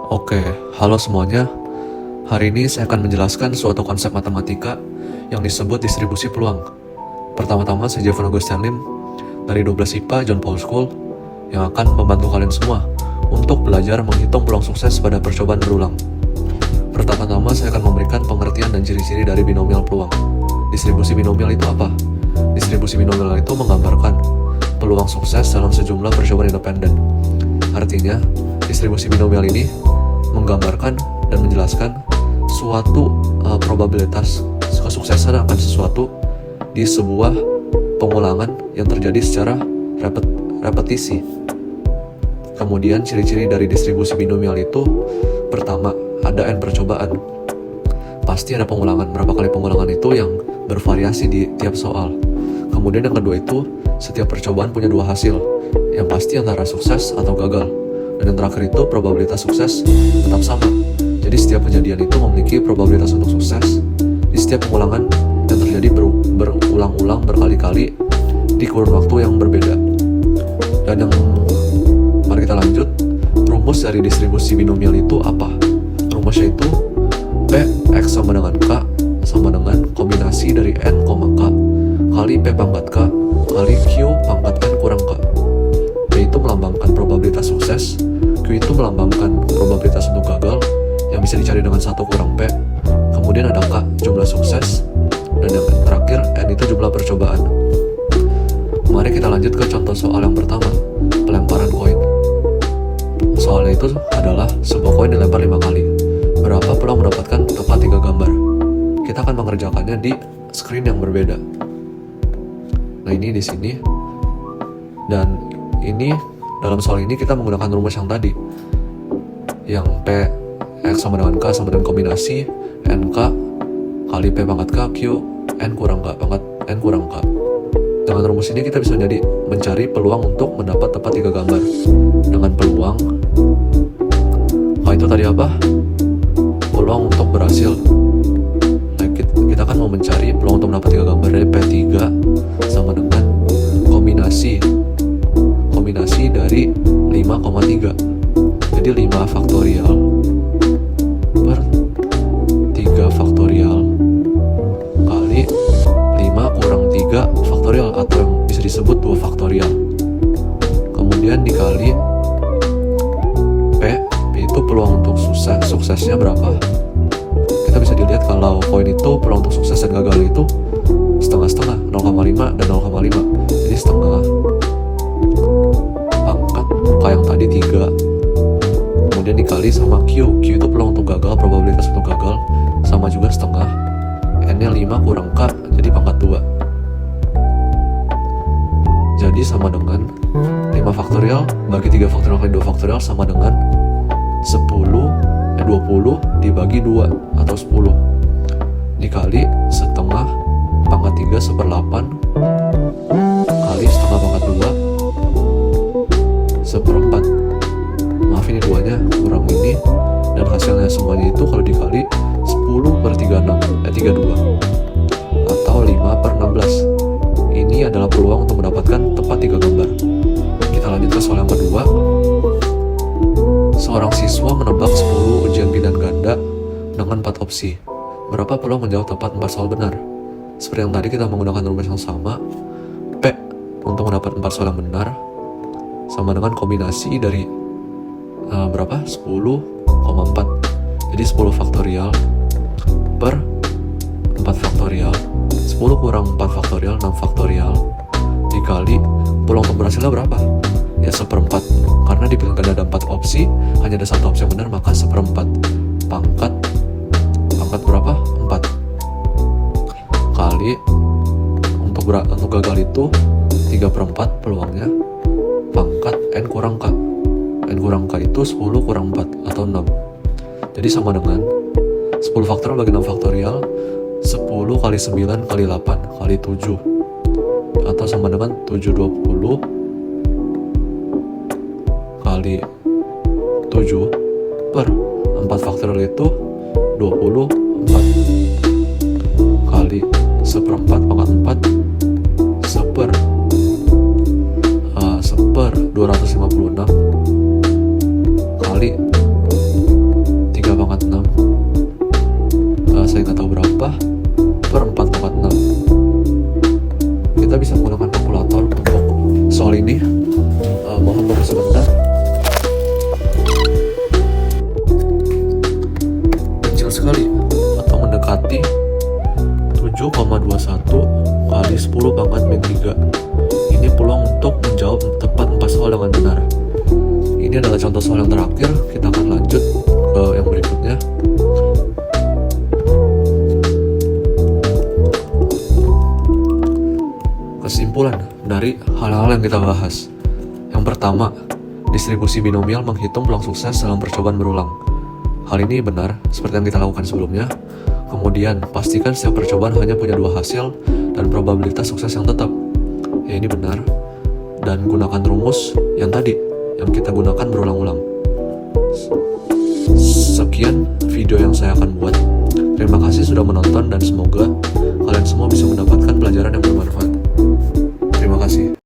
Oke, halo semuanya. Hari ini saya akan menjelaskan suatu konsep matematika yang disebut distribusi peluang. Pertama-tama saya Jevon Augustin Lim dari 12 IPA John Paul School yang akan membantu kalian semua untuk belajar menghitung peluang sukses pada percobaan berulang. Pertama-tama saya akan memberikan pengertian dan ciri-ciri dari binomial peluang. Distribusi binomial itu apa? Distribusi binomial itu menggambarkan peluang sukses dalam sejumlah percobaan independen. Artinya, distribusi binomial ini menggambarkan dan menjelaskan suatu probabilitas kesuksesan akan sesuatu di sebuah pengulangan yang terjadi secara repetisi. Kemudian ciri-ciri dari distribusi binomial itu, pertama, ada n percobaan. Pasti ada pengulangan, berapa kali pengulangan itu yang bervariasi di tiap soal. Kemudian yang kedua itu, setiap percobaan punya dua hasil, yang pasti antara sukses atau gagal. Dan yang terakhir itu, probabilitas sukses tetap sama. Jadi setiap kejadian itu memiliki probabilitas untuk sukses di setiap pengulangan yang terjadi berulang-ulang berkali-kali di kurun waktu yang berbeda. Dan mari kita lanjut. Rumus dari distribusi binomial itu apa? Rumusnya itu P X sama dengan K sama dengan kombinasi dari N, K kali P pangkat K kali Q pangkat N kurang K. P itu melambangkan probabilitas sukses, Q itu melambangkan probabilitas untuk gagal yang bisa dicari dengan 1 kurang P. Kemudian ada K, jumlah sukses, dan yang terakhir N itu jumlah percobaan. Mari kita lanjut ke contoh soal yang pertama, pelemparan koin. Soalnya itu adalah sebuah koin dilempar 5 kali. Berapa peluang mendapatkan tepat 3 gambar? Kita akan mengerjakannya di screen yang berbeda. Nah, ini di sini. Dan ini dalam soal ini kita menggunakan rumus yang tadi, yang P X sama dengan K sama dengan kombinasi NK kali P pangkat K Q N kurang K pangkat N kurang K. Dengan rumus ini kita bisa jadi mencari peluang untuk mendapat tepat 3 gambar. Dengan peluang itu tadi apa? Peluang untuk berhasil. Nah, kita akan mau mencari peluang untuk mendapat 3 gambar dari P3 sama dengan kombinasi dari 5,3. Jadi 5 faktorial per 3 faktorial kali 5 kurang 3 faktorial atau yang bisa disebut 2 faktorial. Kemudian dikali P itu peluang untuk suksesnya berapa? Kita bisa dilihat kalau koin itu peluang untuk sukses dan gagal itu setengah-setengah, 0,5 dan 0,5. Jadi setengah pangkat K yang tadi 3. Kemudian dikali sama Q itu peluang untuk gagal, probabilitas untuk gagal sama juga setengah. N-nya 5 kurang K, jadi pangkat 2. Jadi sama dengan 5 faktorial bagi 3 faktorial kali 2 faktorial sama dengan 20 dibagi 2 atau 10 dikali setengah pangkat 3 seper 8 kali setengah pangkat 2 seperempat. Maaf, ini 2-nya kurang ini, dan hasilnya semuanya itu kalau dikali 10 per 32 atau 5 per 16. Ini adalah peluang untuk mendapatkan tepat 3 gambar. Kita lanjut ke soal yang kedua. Seorang siswa menebak 10 ujian binan ganda dengan 4 opsi. Berapa peluang menjawab tepat 4 soal benar? Seperti yang tadi, kita menggunakan rumus yang sama. P untuk mendapat 4 soal yang benar sama dengan kombinasi dari berapa? 10,4. Jadi 10 faktorial per 4 faktorial, 10 kurang 4 faktorial, 6 faktorial dikali peluang untuk berhasilnya berapa? Ya seperempat. Karena di pilihan ganda ada 4 opsi, hanya ada 1 opsi yang benar, maka seperempat. Pangkat berapa? 4 kali untuk gagal itu 3/4 peluangnya pangkat N kurang K. N kurang K itu 10 kurang 4 atau 6. Jadi sama dengan 10 faktorial bagi 6 faktorial, 10 kali 9 kali 8 kali 7 atau sama dengan 720 kali 7 per 4 faktorial itu 24 kali seperempat pangkat 4 seper 256 kali soal yang terakhir, kita akan lanjut ke yang berikutnya. Kesimpulan dari hal-hal yang kita bahas. Yang pertama, distribusi binomial menghitung peluang sukses dalam percobaan berulang. Hal ini benar, seperti yang kita lakukan sebelumnya. Kemudian, pastikan setiap percobaan hanya punya 2 hasil dan probabilitas sukses yang tetap. Ya, ini benar. Dan gunakan rumus yang tadi, yang kita gunakan berulang-ulang. Sekian video yang saya akan buat. Terima kasih sudah menonton dan semoga kalian semua bisa mendapatkan pelajaran